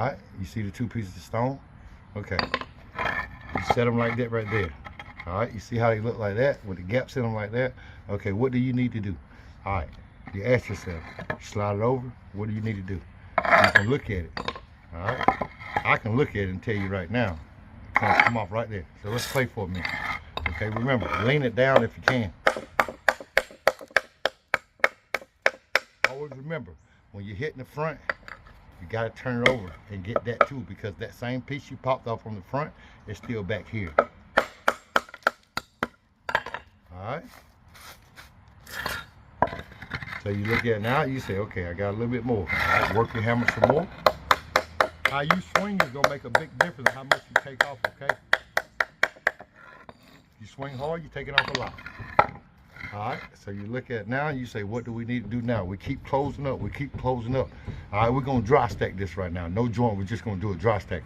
All right, you see the two pieces of stone? Okay, you set them like that right there. All right, you see how they look like that with the gaps in them like that? Okay, what do you need to do? All right, you ask yourself, slide it over, what do you need to do? You can look at it. All right, I can look at it and tell you right now. It's gonna come off right there. So let's play for a minute. Okay, remember, lean it down if you can. Always remember, when you're hitting the front, you gotta turn it over and get that too, because that same piece you popped off from the front is still back here. Alright? So you look at it now, you say, okay, I got a little bit more. Alright, work your hammer some more. How you swing is gonna make a big difference in how much you take off, okay? You swing hard, you're taking off a lot. Alright, so you look at it now and you say, what do we need to do now? We keep closing up, we keep closing up. Alright, we're gonna dry stack this right now. No joint, we're just gonna do a dry stack.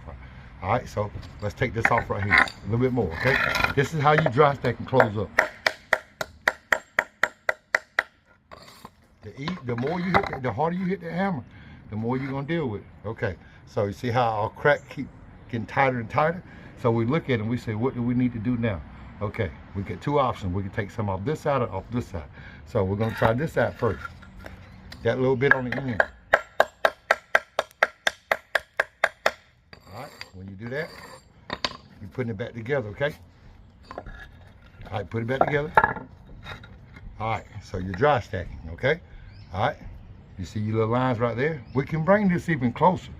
Alright, so let's take this off right here. A little bit more, okay? This is how you dry stack and close up. The more you hit, the harder you hit that hammer, the more you're gonna deal with it. Okay, so you see how our crack keep getting tighter and tighter? So we look at it and we say, what do we need to do now? Okay, we get two options. We can take some off this side or off this side. So we're gonna try this side first. That little bit on the end. All right, when you do that, you're putting it back together, okay? All right, put it back together. All right, so you're dry stacking, okay? All right, you see your little lines right there? We can bring this even closer,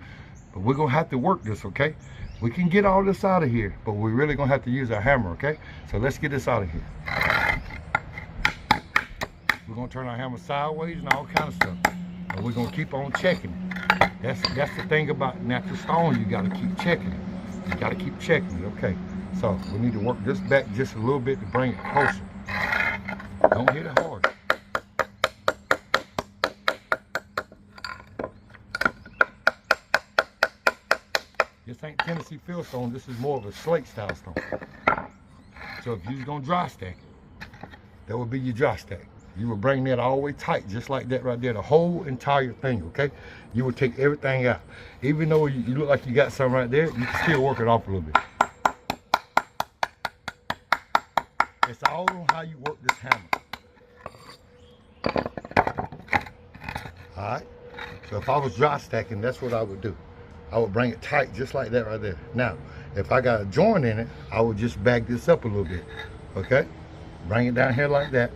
but we're gonna have to work this, okay? We can get all this out of here, but we're really gonna have to use our hammer, okay? So let's get this out of here. We're gonna turn our hammer sideways and all kind of stuff. And we're gonna keep on checking it. That's the thing about natural stone, you gotta keep checking it. You gotta keep checking it, okay? So we need to work this back just a little bit to bring it closer. Don't hit it hard. This ain't Tennessee fieldstone, this is more of a slate style stone. So if you're gonna dry stack it, that would be your dry stack. You would bring that all the way tight, just like that right there, the whole entire thing, okay? You would take everything out. Even though you look like you got something right there, you can still work it off a little bit. It's all on how you work this hammer. All right, so if I was dry stacking, that's what I would do. I would bring it tight just like that right there. Now, if I got a joint in it, I would just back this up a little bit, okay? Bring it down here like that,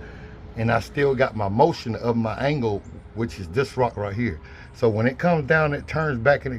and I still got my motion of my angle, which is this rock right here. So when it comes down, it turns back and it goes